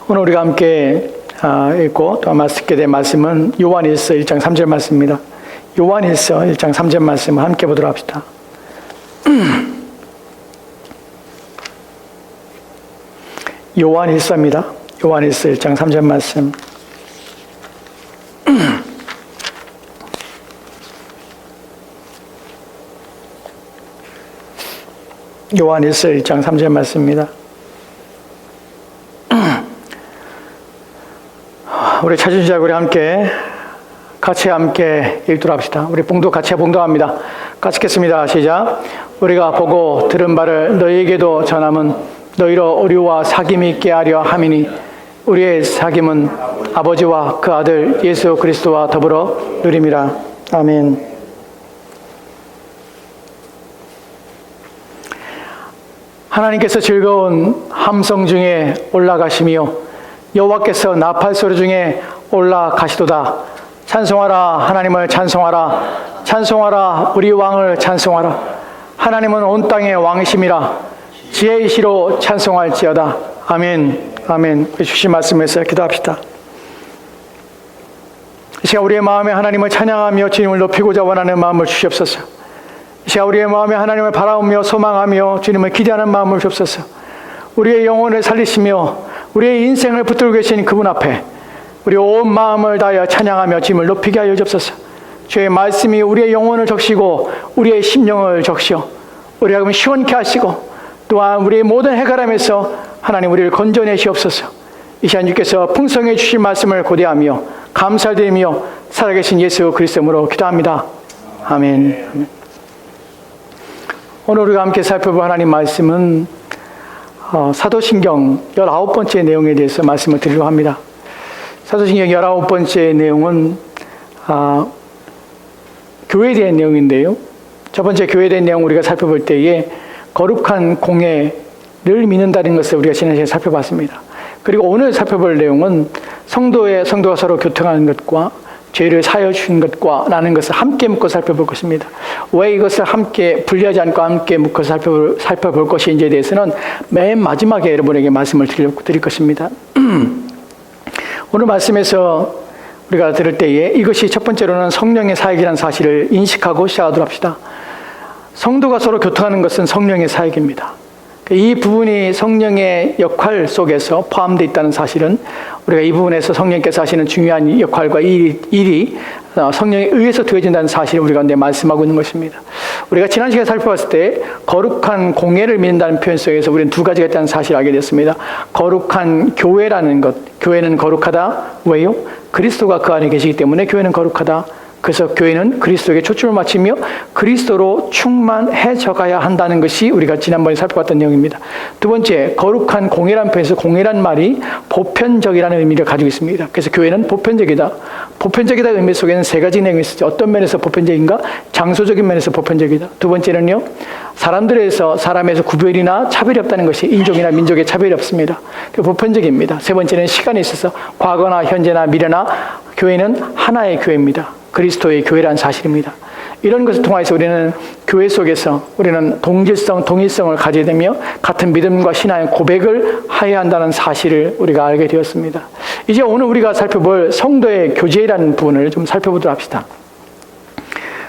오늘 우리가 함께 읽고 또 말씀하게 된 말씀은 요한일서 1장 3절 말씀입니다. 요한일서 1장 3절 말씀을 함께 보도록 합시다. 요한일서입니다. 요한일서 1장 3절 말씀. 요한일서 1장 3절 말씀입니다. 우리 찾으신 자 우리 같이 함께 읽도록 합시다. 우리 같이 봉독합니다. 같이 읽겠습니다. 시작. 우리가 보고 들은 바를 너희에게도 전함은 너희로 의리와 사귐이 있게 하려 함이니 우리의 사귐은 아버지와 그 아들 예수 그리스도와 더불어 누림이라. 아멘. 하나님께서 즐거운 함성 중에 올라가시며 여호와께서 나팔 소리 중에 올라가시도다. 찬송하라 하나님을 찬송하라. 찬송하라 우리 왕을 찬송하라. 하나님은 온 땅의 왕이심이라. 지혜이시로 찬송할지어다. 아멘. 아멘. 주신 말씀에서 기도합시다. 이 시간 우리의 마음에 하나님을 찬양하며 주님을 높이고자 원하는 마음을 주시옵소서. 이 시간 우리의 마음에 하나님을 바라보며 소망하며 주님을 기대하는 마음을 주옵소서. 우리의 영혼을 살리시며 우리의 인생을 붙들고 계신 그분 앞에 우리 온 마음을 다하여 찬양하며 주님을 높이게 하여 주옵소서. 주의 말씀이 우리의 영혼을 적시고 우리의 심령을 적시어 우리 하금 시원케 하시고 또한 우리의 모든 해가람에서 하나님 우리를 건져내시옵소서. 이 시간 주께서 풍성해 주신 말씀을 고대하며 감사드리며 살아계신 예수 그리스도로 기도합니다. 아멘. 오늘 우리가 함께 살펴볼 하나님 말씀은 사도신경 19번째 내용에 대해서 말씀을 드리려고 합니다. 사도신경 19번째 내용은 교회에 대한 내용인데요. 첫 번째 교회에 대한 내용 우리가 살펴볼 때에 거룩한 공예를 믿는다는 것을 우리가 지난 시간에 살펴봤습니다. 그리고 오늘 살펴볼 내용은 성도가 서로 교통하는 것과 죄를 사하여 주신 것과 라는 것을 함께 묶어 살펴볼 것입니다. 왜 이것을 함께 분리하지 않고 함께 묶어 살펴볼 것인지에 대해서는 맨 마지막에 여러분에게 말씀을 드릴 것입니다. 오늘 말씀에서 우리가 들을 때에 이것이 첫 번째로는 성령의 사역이라는 사실을 인식하고 시작하도록 합시다. 성도가 서로 교통하는 것은 성령의 사역입니다. 이 부분이 성령의 역할 속에서 포함되어 있다는 사실은 우리가 이 부분에서 성령께서 하시는 중요한 역할과 일이 성령에 의해서 되어진다는 사실을 우리가 말씀하고 있는 것입니다. 우리가 지난 시간에 살펴봤을 때 거룩한 공예를 믿는다는 표현 속에서 우리는 두 가지가 있다는 사실을 알게 됐습니다. 거룩한 교회라는 것, 교회는 거룩하다. 왜요? 그리스도가 그 안에 계시기 때문에 교회는 거룩하다. 그래서 교회는 그리스도에게 초점을 맞추며 그리스도로 충만해져 가야 한다는 것이 우리가 지난번에 살펴봤던 내용입니다. 두 번째, 거룩한 공예라는 표현에서 공예란 말이 보편적이라는 의미를 가지고 있습니다. 그래서 교회는 보편적이다. 보편적이다 의미 속에는 세 가지 내용이 있었죠. 어떤 면에서 보편적인가? 장소적인 면에서 보편적이다. 두 번째는요, 사람에서 구별이나 차별이 없다는 것이 인종이나 민족의 차별이 없습니다. 보편적입니다. 세 번째는 시간에 있어서 과거나 현재나 미래나 교회는 하나의 교회입니다. 그리스도의 교회라는 사실입니다. 이런 것을 통해서 우리는 교회 속에서 우리는 동일성을 가져야 되며 같은 믿음과 신앙의 고백을 해야 한다는 사실을 우리가 알게 되었습니다. 이제 오늘 우리가 살펴볼 성도의 교제라는 부분을 좀 살펴보도록 합시다.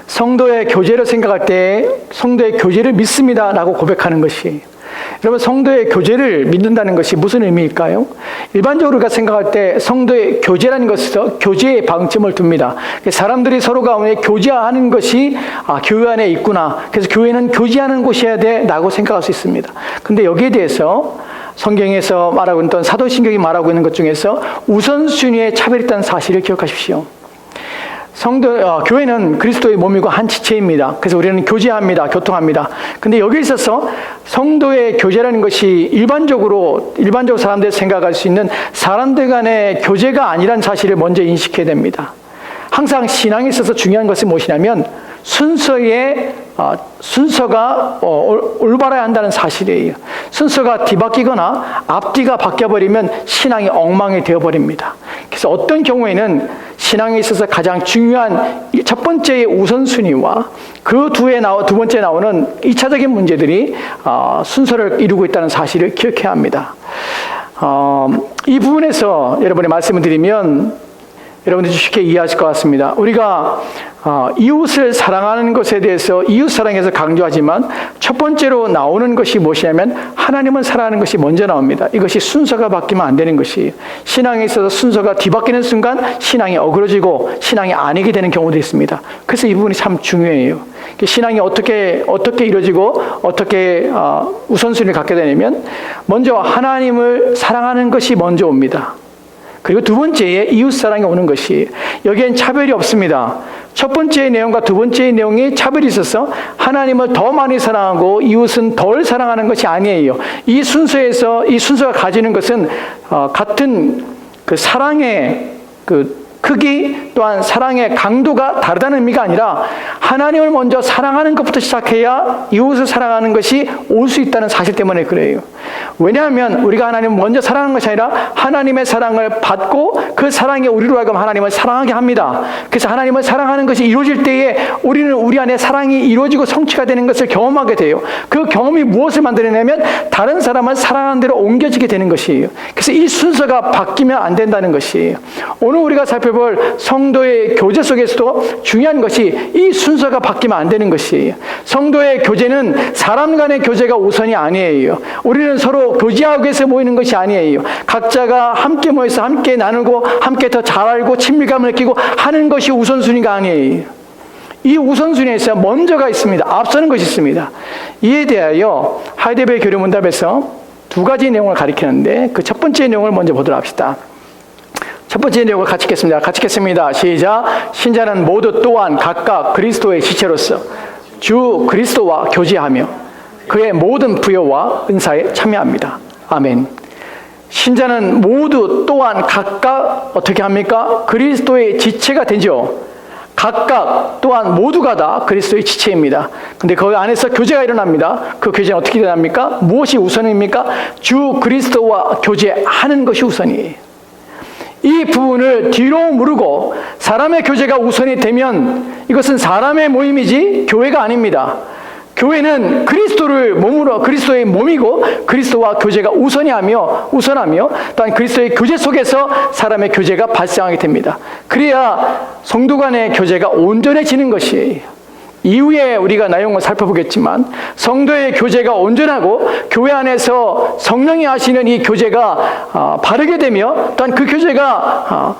성도의 교제를 생각할 때 성도의 교제를 믿습니다 라고 고백하는 것이, 여러분 성도의 교제를 믿는다는 것이 무슨 의미일까요? 일반적으로 우리가 생각할 때 성도의 교제라는 것에서 교제의 방점을 둡니다. 사람들이 서로 가운데 교제하는 것이 교회 안에 있구나. 그래서 교회는 교제하는 곳이어야 돼 라고 생각할 수 있습니다. 근데 여기에 대해서 성경에서 말하고 있던 사도신경이 말하고 있는 것 중에서 우선순위에 차별이 있다는 사실을 기억하십시오. 교회는 그리스도의 몸이고 한 지체입니다. 그래서 우리는 교제합니다. 교통합니다. 근데 여기 있어서 성도의 교제라는 것이 일반적으로 사람들이 생각할 수 있는 사람들 간의 교제가 아니라는 사실을 먼저 인식해야 됩니다. 항상 신앙에 있어서 중요한 것은 무엇이냐면 순서가 올바라야 한다는 사실이에요. 순서가 뒤바뀌거나 앞뒤가 바뀌어버리면 신앙이 엉망이 되어버립니다. 그래서 어떤 경우에는 신앙에 있어서 가장 중요한 첫 번째의 우선순위와 그 두 번째 나오는 2차적인 문제들이 순서를 이루고 있다는 사실을 기억해야 합니다. 이 부분에서 여러분의 말씀을 드리면 여러분들이 쉽게 이해하실 것 같습니다. 우리가 이웃을 사랑하는 것에 대해서 이웃 사랑에서 강조하지만 첫 번째로 나오는 것이 무엇이냐면 하나님을 사랑하는 것이 먼저 나옵니다. 이것이 순서가 바뀌면 안 되는 것이에요. 신앙에 있어서 순서가 뒤바뀌는 순간 신앙이 어그러지고 신앙이 아니게 되는 경우도 있습니다. 그래서 이 부분이 참 중요해요. 신앙이 어떻게 이루어지고 어떻게 우선순위를 갖게 되냐면 먼저 하나님을 사랑하는 것이 먼저 옵니다. 그리고 두 번째에 이웃사랑이 오는 것이, 여기엔 차별이 없습니다. 첫 번째 내용과 두 번째 내용에 차별이 있어서 하나님을 더 많이 사랑하고 이웃은 덜 사랑하는 것이 아니에요. 이 순서가 가지는 것은 같은 그 사랑의 그 크기 또한 사랑의 강도가 다르다는 의미가 아니라 하나님을 먼저 사랑하는 것부터 시작해야 이웃을 사랑하는 것이 올 수 있다는 사실 때문에 그래요. 왜냐하면 우리가 하나님을 먼저 사랑하는 것이 아니라 하나님의 사랑을 받고 그 사랑이 우리로 하여금 하나님을 사랑하게 합니다. 그래서 하나님을 사랑하는 것이 이루어질 때에 우리는 우리 안에 사랑이 이루어지고 성취가 되는 것을 경험하게 돼요. 그 경험이 무엇을 만들어내냐면 다른 사람을 사랑하는 대로 옮겨지게 되는 것이에요. 그래서 이 순서가 바뀌면 안 된다는 것이에요. 오늘 우리가 살펴볼 성도의 교제 속에서도 중요한 것이 이 순서가 바뀌면 안 되는 것이에요. 성도의 교제는 사람 간의 교제가 우선이 아니에요. 우리는 서로 교제하기 위해서 모이는 것이 아니에요. 각자가 함께 모여서 함께 나누고 함께 더 잘 알고 친밀감을 느끼고 하는 것이 우선순위가 아니에요. 이 우선순위에서 먼저가 있습니다. 앞서는 것이 있습니다. 이에 대하여 하이델베르 교류문답에서 두 가지 내용을 가리키는데 그 첫 번째 내용을 먼저 보도록 합시다. 첫 번째 내용을 같이 읽겠습니다. 같이 읽겠습니다. 시작. 신자는 모두 또한 각각 그리스도의 지체로서 주 그리스도와 교제하며 그의 모든 부여와 은사에 참여합니다. 아멘. 신자는 모두 또한 각각 어떻게 합니까? 그리스도의 지체가 되죠. 각각 또한 모두가 다 그리스도의 지체입니다. 근데 그 안에서 교제가 일어납니다. 그 교제는 어떻게 일어납니까? 무엇이 우선입니까? 주 그리스도와 교제하는 것이 우선이에요. 이 부분을 뒤로 무르고 사람의 교제가 우선이 되면 이것은 사람의 모임이지 교회가 아닙니다. 교회는 그리스도의 몸이고 그리스도와 교제가 우선하며 또한 그리스도의 교제 속에서 사람의 교제가 발생하게 됩니다. 그래야 성도 간의 교제가 온전해지는 것이에요. 이후에 우리가 내용을 살펴보겠지만 성도의 교제가 온전하고 교회 안에서 성령이 하시는 이 교제가 바르게 되며 또한 그 교제가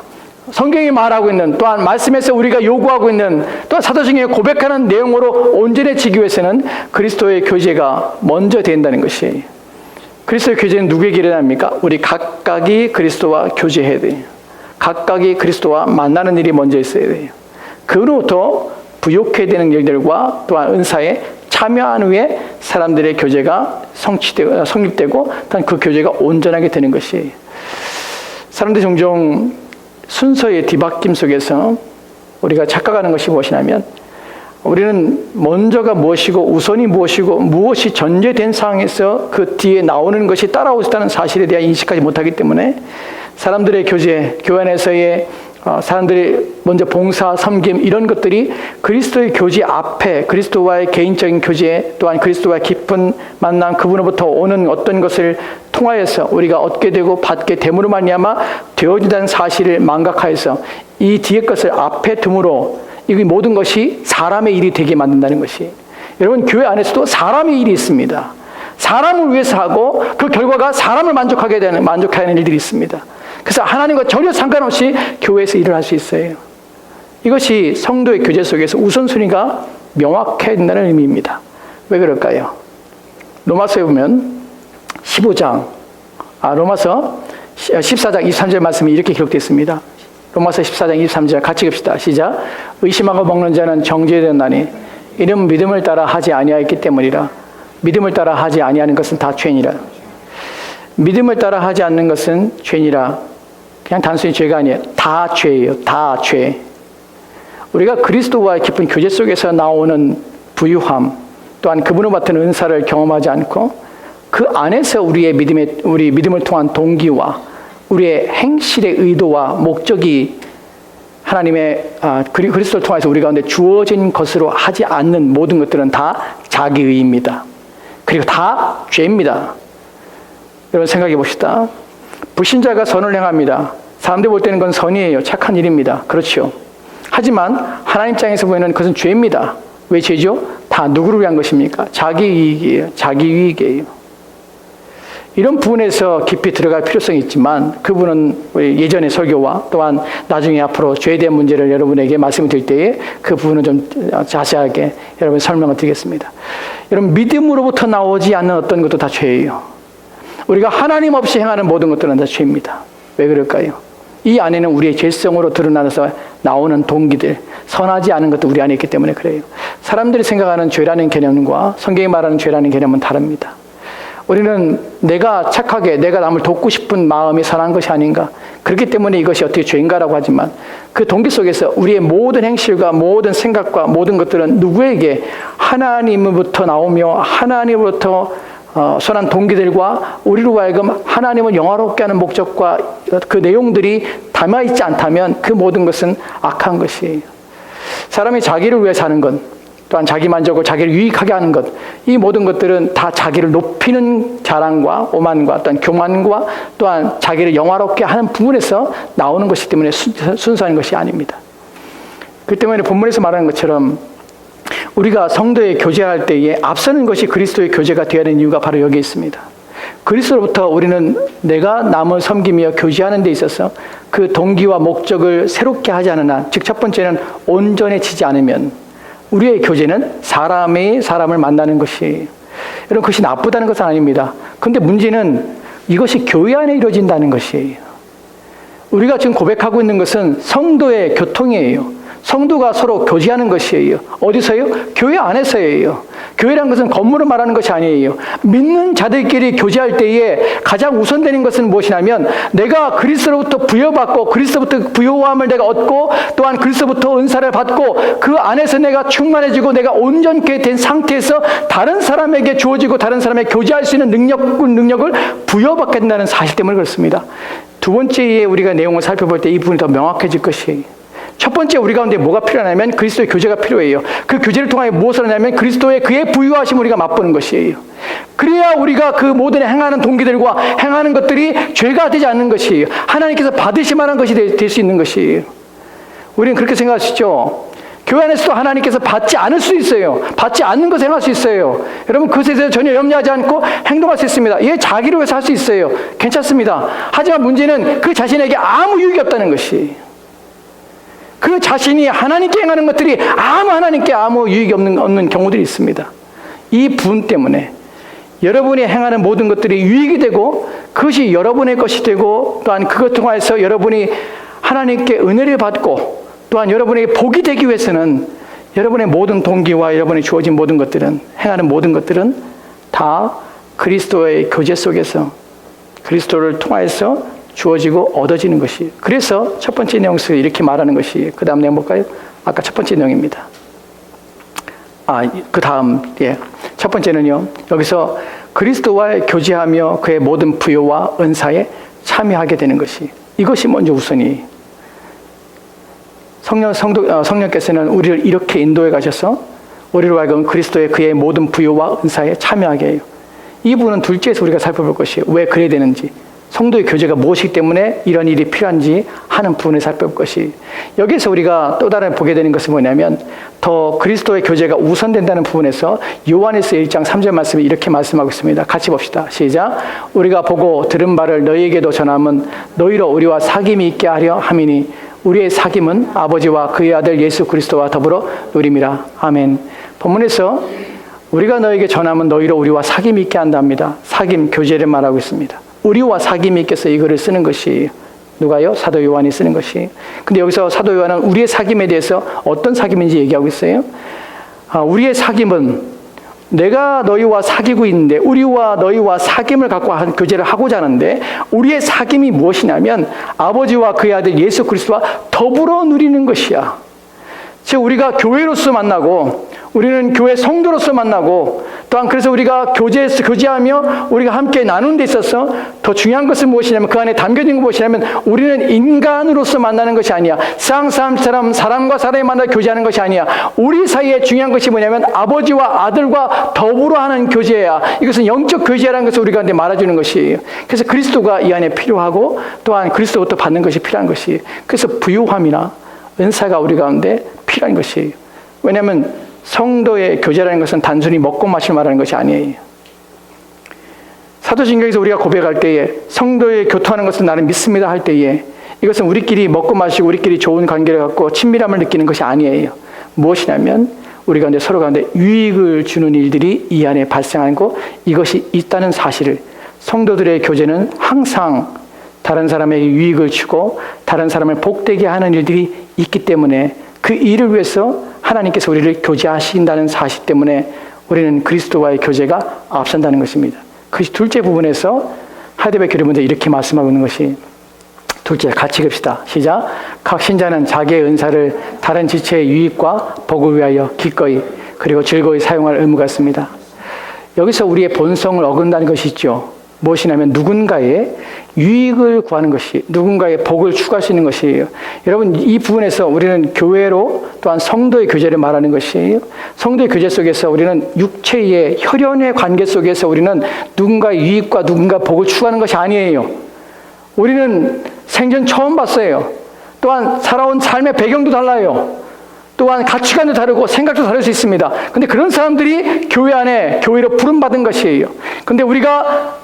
성경이 말하고 있는 또한 말씀에서 우리가 요구하고 있는 또한 사도행전에 고백하는 내용으로 온전해지기 위해서는 그리스도의 교제가 먼저 된다는 것이에요. 그리스도의 교제는 누구에게 일어납니까? 우리 각각이 그리스도와 교제해야 돼요. 각각이 그리스도와 만나는 일이 먼저 있어야 돼요. 그로부터 부욕해야 되는 일들과 또한 은사에 참여한 후에 사람들의 교제가 성립되고 또한 그 교제가 온전하게 되는 것이에요. 사람들이 종종 순서의 뒤바뀜 속에서 우리가 착각하는 것이 무엇이냐면 우리는 먼저가 무엇이고 우선이 무엇이고 무엇이 전제된 상황에서 그 뒤에 나오는 것이 따라오다는 사실에 대한 인식하지 못하기 때문에 사람들의 교제, 교회 안에서의 사람들이 먼저 봉사, 섬김 이런 것들이 그리스도의 교제 앞에 그리스도와의 개인적인 교제 또한 그리스도와의 깊은 만남 그분으로부터 오는 어떤 것을 통하여서 우리가 얻게 되고 받게 됨으로 말미암아 되어진다는 사실을 망각하여서 이 뒤의 것을 앞에 둠으로 이 모든 것이 사람의 일이 되게 만든다는 것이, 여러분 교회 안에서도 사람의 일이 있습니다. 사람을 위해서 하고 그 결과가 사람을 만족하는 일들이 있습니다. 그래서 하나님과 전혀 상관없이 교회에서 일을 할 수 있어요. 이것이 성도의 교제 속에서 우선순위가 명확해야 된다는 의미입니다. 왜 그럴까요? 로마서에 보면 15장, 로마서 14장 23절 말씀이 이렇게 기록되어 있습니다. 로마서 14장 23절 같이 읽읍시다. 시작. 의심하고 먹는 자는 정죄되었나니 이는 믿음을 따라 하지 아니하였기 때문이라. 믿음을 따라 하지 아니하는 것은 다 죄니라. 믿음을 따라 하지 않는 것은 죄니라. 그냥 단순히 죄가 아니에요. 다 죄예요. 다 죄. 우리가 그리스도와의 깊은 교제 속에서 나오는 부유함, 또한 그분을 맡은 은사를 경험하지 않고 그 안에서 우리 믿음을 통한 동기와 우리의 행실의 의도와 목적이 하나님의 그리스도를 통해서 우리 가운데 주어진 것으로 하지 않는 모든 것들은 다 자기의입니다. 그리고 다 죄입니다. 여러분 생각해 봅시다. 불신자가 선을 행합니다. 사람들 볼 때는 그건 선이에요. 착한 일입니다. 그렇죠. 하지만 하나님 입장에서 보면 그것은 죄입니다. 왜 죄죠? 다 누구를 위한 것입니까? 자기 이익이에요. 자기 유익이에요. 이런 부분에서 깊이 들어갈 필요성이 있지만 그분은 우리 예전의 설교와 또한 나중에 앞으로 죄에 대한 문제를 여러분에게 말씀을 드릴 때에 그 부분을 좀 자세하게 여러분 설명을 드리겠습니다. 여러분, 믿음으로부터 나오지 않는 어떤 것도 다 죄예요. 우리가 하나님 없이 행하는 모든 것들은 다 죄입니다. 왜 그럴까요? 이 안에는 우리의 죄성으로 드러나서 나오는 동기들, 선하지 않은 것도 우리 안에 있기 때문에 그래요. 사람들이 생각하는 죄라는 개념과 성경이 말하는 죄라는 개념은 다릅니다. 우리는 내가 착하게 내가 남을 돕고 싶은 마음이 선한 것이 아닌가, 그렇기 때문에 이것이 어떻게 죄인가라고 하지만 그 동기 속에서 우리의 모든 행실과 모든 생각과 모든 것들은 누구에게? 하나님으로부터 나오며 하나님으로부터 선한 동기들과 우리로 하여금 하나님을 영화롭게 하는 목적과 그 내용들이 담아있지 않다면 그 모든 것은 악한 것이에요. 사람이 자기를 위해 사는 것, 또한 자기 만족을 자기를 유익하게 하는 것, 이 모든 것들은 다 자기를 높이는 자랑과 오만과 또한 교만과 또한 자기를 영화롭게 하는 부분에서 나오는 것이기 때문에 순수한 것이 아닙니다. 그 때문에 본문에서 말하는 것처럼 우리가 성도의 교제할 때에 앞서는 것이 그리스도의 교제가 되어야 하는 이유가 바로 여기에 있습니다. 그리스도로부터 우리는 내가 남을 섬기며 교제하는 데 있어서 그 동기와 목적을 새롭게 하지 않은 한, 즉 첫 번째는 온전해지지 않으면 우리의 교제는 사람이 사람을 만나는 것이에요. 여러분, 그것이 나쁘다는 것은 아닙니다. 그런데 문제는 이것이 교회 안에 이루어진다는 것이에요. 우리가 지금 고백하고 있는 것은 성도의 교통이에요. 성도가 서로 교제하는 것이에요. 어디서요? 교회 안에서예요. 교회란 것은 건물을 말하는 것이 아니에요. 믿는 자들끼리 교제할 때에 가장 우선되는 것은 무엇이냐면 내가 그리스도로부터 부여받고 그리스도부터 부요함을 내가 얻고 또한 그리스도부터 은사를 받고 그 안에서 내가 충만해지고 내가 온전케 된 상태에서 다른 사람에게 주어지고 다른 사람에게 교제할 수 있는 능력을 부여받게 된다는 사실 때문에 그렇습니다. 두 번째에 우리가 내용을 살펴볼 때 이 부분이 더 명확해질 것이에요. 첫 번째, 우리 가운데 뭐가 필요하냐면 그리스도의 교제가 필요해요. 그 교제를 통하여 무엇을 하냐면 그리스도의 그의 부유하심을 우리가 맛보는 것이에요. 그래야 우리가 그 모든 행하는 동기들과 행하는 것들이 죄가 되지 않는 것이에요. 하나님께서 받으실 만한 것이 될 수 있는 것이에요. 우리는 그렇게 생각하시죠? 교회 안에서도 하나님께서 받지 않을 수 있어요. 받지 않는 것을 행할 수 있어요. 여러분, 그것에 대해서 전혀 염려하지 않고 행동할 수 있습니다. 얘 자기를 위해서 할 수 있어요. 괜찮습니다. 하지만 문제는 그 자신에게 아무 유익이 없다는 것이, 그 자신이 하나님께 행하는 것들이 하나님께 아무 유익이 없는 경우들이 있습니다. 이 부분 때문에 여러분이 행하는 모든 것들이 유익이 되고 그것이 여러분의 것이 되고 또한 그것 통해서 여러분이 하나님께 은혜를 받고 또한 여러분에게 복이 되기 위해서는 여러분의 모든 동기와 여러분이 주어진 모든 것들은, 행하는 모든 것들은 다 그리스도의 교제 속에서 그리스도를 통하여서 주어지고 얻어지는 것이에요. 그래서 첫 번째 내용 속에 이렇게 말하는 것이에요. 그 다음 내용 볼까요? 아까 첫 번째 내용입니다. 그 다음, 첫 번째는요, 여기서 그리스도와 교제하며 그의 모든 부요와 은사에 참여하게 되는 것이, 이것이 먼저 우선이에요. 성령께서는 우리를 이렇게 인도해 가셔서 우리로 하여금 그리스도의 그의 모든 부요와 은사에 참여하게 해요. 이 부분은 둘째에서 우리가 살펴볼 것이에요. 왜 그래야 되는지, 성도의 교제가 무엇이기 때문에 이런 일이 필요한지 하는 부분을 살펴볼 것이, 여기서 우리가 또 다른 보게 되는 것은 뭐냐면 더 그리스도의 교제가 우선된다는 부분에서 요한에서 1장 3절 말씀이 이렇게 말씀하고 있습니다. 같이 봅시다. 시작. 우리가 보고 들은 바를 너희에게도 전함은 너희로 우리와 사귐이 있게 하려 함이니 우리의 사귐은 아버지와 그의 아들 예수 그리스도와 더불어 누림이라. 아멘. 본문에서 우리가 너에게 전함은 너희로 우리와 사귐이 있게 한답니다. 사귐, 교제를 말하고 있습니다. 우리와 사귐이 있겠어 이 글을 쓰는 것이 누가요? 사도 요한이 쓰는 것이. 근데 여기서 사도 요한은 우리의 사귐에 대해서 어떤 사귐인지 얘기하고 있어요. 우리의 사귐은 내가 너희와 사귀고 있는데 우리와 너희와 사귐을 갖고 교제를 하고자 하는데 우리의 사귐이 무엇이냐면 아버지와 그의 아들 예수 그리스도와 더불어 누리는 것이야. 즉 우리가 교회로서 만나고 우리는 교회 성도로서 만나고 또한 그래서 우리가 교제하며 우리가 함께 나누는 데 있어서 더 중요한 것은 무엇이냐면 그 안에 담겨진 것 무엇이냐면 우리는 인간으로서 만나는 것이 아니야. 세상 사람처럼 사람과 사람이 만나 교제하는 것이 아니야. 우리 사이에 중요한 것이 뭐냐면 아버지와 아들과 더불어 하는 교제야. 이것은 영적 교제라는 것을 우리가 말해주는 것이에요. 그래서 그리스도가 이 안에 필요하고 또한 그리스도부터 받는 것이 필요한 것이에요. 그래서 부유함이나 은사가 우리 가운데 필요한 것이에요. 왜냐하면 성도의 교제라는 것은 단순히 먹고 마시고 말하는 것이 아니에요. 사도신경에서 우리가 고백할 때에 성도의 교통하는 것을 나는 믿습니다 할 때에 이것은 우리끼리 먹고 마시고 우리끼리 좋은 관계를 갖고 친밀함을 느끼는 것이 아니에요. 무엇이냐면 우리 가운데 서로 가운데 유익을 주는 일들이 이 안에 발생하고 이것이 있다는 사실을 성도들의 교제는 항상 다른 사람에게 유익을 주고 다른 사람을 복되게 하는 일들이 있기 때문에 그 일을 위해서 하나님께서 우리를 교제하신다는 사실 때문에 우리는 그리스도와의 교제가 앞선다는 것입니다. 그것이 둘째 부분에서 하이델베르크 교리문제 이렇게 말씀하고 있는 것이 둘째, 같이 읍시다. 시작. 각 신자는 자기의 은사를 다른 지체의 유익과 복을 위하여 기꺼이 그리고 즐거이 사용할 의무가 있습니다. 여기서 우리의 본성을 어긋난다는 것이 있죠. 무엇이냐면 누군가의 유익을 구하는 것이, 누군가의 복을 추구할 수 있는 것이에요. 여러분, 이 부분에서 우리는 교회로 또한 성도의 교제를 말하는 것이에요. 성도의 교제 속에서 우리는 육체의 혈연의 관계 속에서 우리는 누군가의 유익과 누군가 복을 추구하는 것이 아니에요. 우리는 생전 처음 봤어요. 또한 살아온 삶의 배경도 달라요. 또한 가치관도 다르고 생각도 다를 수 있습니다. 근데 그런 사람들이 교회 안에 교회로 부름받은 것이에요. 근데 우리가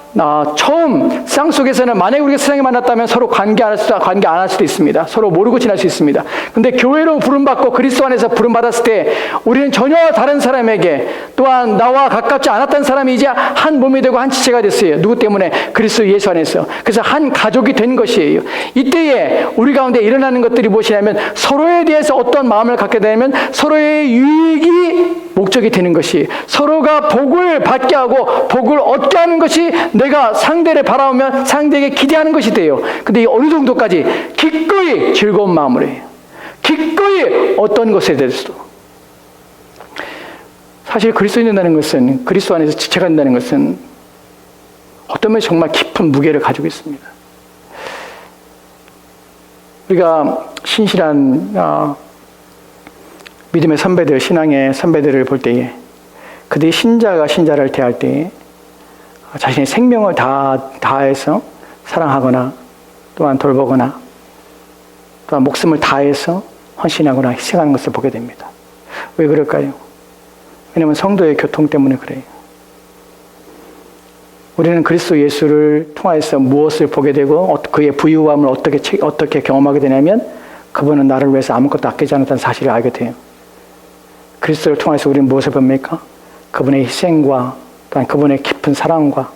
처음 세상 속에서는 만약에 우리가 세상에 만났다면 서로 관계 안 할 수도 있습니다. 서로 모르고 지날 수 있습니다. 근데 교회로 부름받고 그리스도 안에서 부름받았을 때 우리는 전혀 다른 사람에게 또한 나와 가깝지 않았던 사람이 이제 한 몸이 되고 한 지체가 됐어요. 누구 때문에? 그리스도 예수 안에서. 그래서 한 가족이 된 것이에요. 이때에 우리 가운데 일어나는 것들이 무엇이냐면 서로에 대해서 어떤 마음을 갖게 되면 서로의 유익이 목적이 되는 것이 서로가 복을 받게 하고 복을 얻게 하는 것이 내가 상대를 바라보면 상대에게 기대하는 것이 돼요. 근데 어느 정도까지? 기꺼이 즐거운 마음으로 해요. 기꺼이 어떤 것에 대해서도. 사실 그리스도인이 된다는 것은, 그리스도 안에서 지체가 된다는 것은 어떤 면에서 정말 깊은 무게를 가지고 있습니다. 우리가 신실한 믿음의 선배들, 신앙의 선배들을 볼 때에 그들이 신자가 신자를 대할 때에 자신의 생명을 다해서 사랑하거나 또한 돌보거나 또한 목숨을 다해서 헌신하거나 희생하는 것을 보게 됩니다. 왜 그럴까요? 왜냐하면 성도의 교통 때문에 그래요. 우리는 그리스도 예수를 통하여서 무엇을 보게 되고 그의 부유함을 어떻게 경험하게 되냐면 그분은 나를 위해서 아무것도 아끼지 않았다는 사실을 알게 돼요. 그리스도를 통해서 우리는 무엇을 봅니까? 그분의 희생과 또한 그분의 깊은 사랑과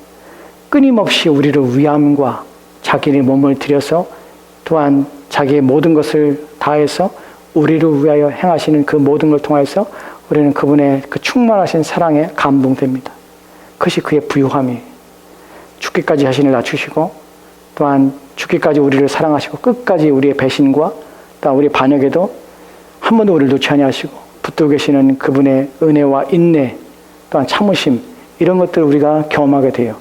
끊임없이 우리를 위함과 자기의 몸을 들여서 또한 자기의 모든 것을 다해서 우리를 위하여 행하시는 그 모든 걸 통해서 우리는 그분의 그 충만하신 사랑에 감동됩니다. 그것이 그의 부유함이에요. 죽기까지 자신을 낮추시고 또한 죽기까지 우리를 사랑하시고 끝까지 우리의 배신과 또한 우리의 반역에도 한 번도 우리를 놓지 아니하시고 붙들고 계시는 그분의 은혜와 인내 또한 참으심 이런 것들을 우리가 경험하게 돼요.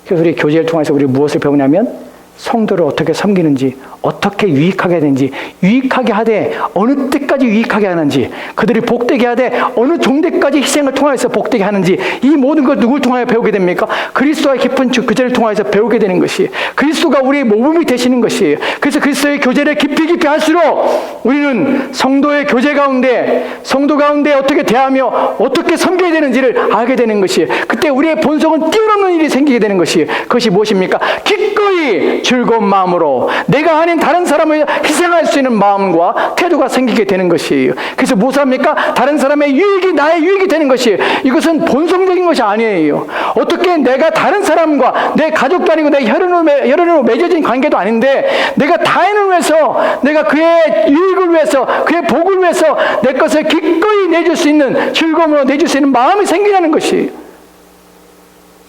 그래서 우리 교제를 통해서 우리 무엇을 배우냐면 성도를 어떻게 섬기는지, 어떻게 유익하게 하는지, 유익하게 하되 어느 때까지 유익하게 하는지, 그들이 복되게 하되 어느 정도까지 희생을 통해서 복되게 하는지, 이 모든 것 누굴 통하여 배우게 됩니까? 그리스도와의 깊은 교제를 통해서 배우게 되는 것이 그리스도가 우리의 모범이 되시는 것이에요. 그래서 그리스도의 교제를 깊이 할수록 우리는 성도의 교제 가운데, 성도 가운데 어떻게 대하며 어떻게 섬겨야 되는지를 알게 되는 것이에요. 그때 우리의 본성은 뛰어넘는 일이 생기게 되는 것이에요. 그것이 무엇입니까? 기꺼이 즐거운 마음으로 내가 아닌 다른 사람을 희생할 수 있는 마음과 태도가 생기게 되는 것이에요. 그래서 무엇을 합니까? 다른 사람의 유익이 나의 유익이 되는 것이에요. 이것은 본성적인 것이 아니에요. 어떻게 내가 다른 사람과 내 가족도 아니고 내 혈연으로 맺어진 관계도 아닌데 내가 타인을 위해서 내가 그의 유익을 위해서 그의 복을 위해서 내 것을 기꺼이 내줄 수 있는 즐거움으로 내줄 수 있는 마음이 생기라는 것이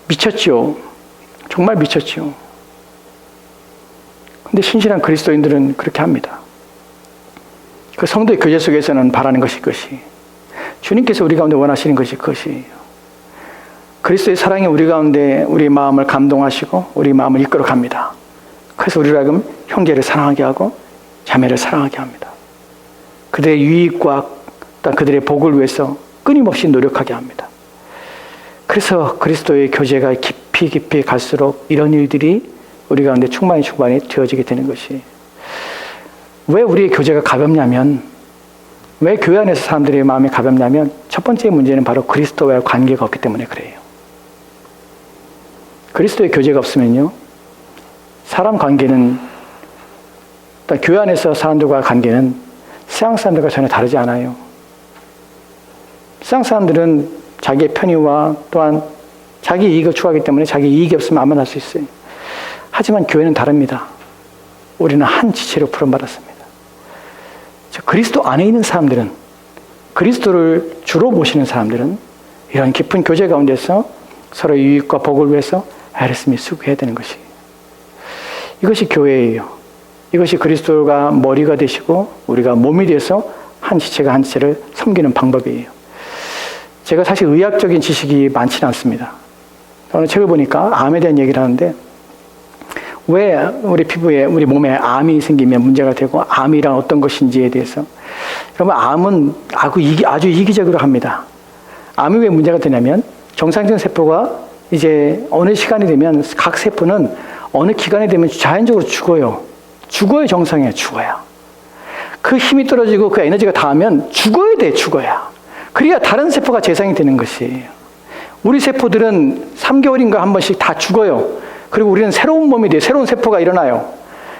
미쳤죠. 정말 미쳤죠. 근데 신실한 그리스도인들은 그렇게 합니다. 그 성도의 교제 속에서는 바라는 것이 이것이 주님께서 우리 가운데 원하시는 것이 그것이에요. 그리스도의 사랑이 우리 가운데 우리 마음을 감동하시고 우리 마음을 이끌어 갑니다. 그래서 우리로 하여금 형제를 사랑하게 하고 자매를 사랑하게 합니다. 그들의 유익과 그들의 복을 위해서 끊임없이 노력하게 합니다. 그래서 그리스도의 교제가 깊이 갈수록 이런 일들이 우리 가운데 충만히 되어지게 되는 것이, 왜 우리의 교제가 가볍냐면, 왜 교회 안에서 사람들의 마음이 가볍냐면 첫 번째 문제는 바로 그리스도와의 관계가 없기 때문에 그래요. 그리스도의 교제가 없으면요, 사람 관계는, 교회 안에서 사람들과의 관계는 세상 사람들과 전혀 다르지 않아요. 세상 사람들은 자기의 편의와 또한 자기 이익을 추구하기 때문에 자기 이익이 없으면 아무나 할 수 있어요. 하지만 교회는 다릅니다. 우리는 한 지체로 부름받았습니다. 그리스도 안에 있는 사람들은, 그리스도를 주로 모시는 사람들은 이런 깊은 교제 가운데서 서로의 유익과 복을 위해서 애를 쓰며 수고해야 되는 것이, 이것이 교회예요. 이것이 그리스도가 머리가 되시고 우리가 몸이 돼서 한 지체가 한 지체를 섬기는 방법이에요. 제가 사실 의학적인 지식이 많지는 않습니다. 오늘 책을 보니까 암에 대한 얘기를 하는데, 왜 우리 피부에, 우리 몸에 암이 생기면 문제가 되고 암이란 어떤 것인지에 대해서, 여러분, 암은 아주 이기적으로 합니다. 암이 왜 문제가 되냐면 정상적인 세포가 이제 어느 시간이 되면 각 세포는 어느 기간이 되면 자연적으로 죽어요. 정상이에요. 죽어요. 그 힘이 떨어지고 그 에너지가 닿으면 죽어야. 그래야 다른 세포가 재생이 되는 것이에요. 우리 세포들은 3개월인가 한 번씩 다 죽어요. 그리고 우리는 새로운 몸이 돼요. 새로운 세포가 일어나요.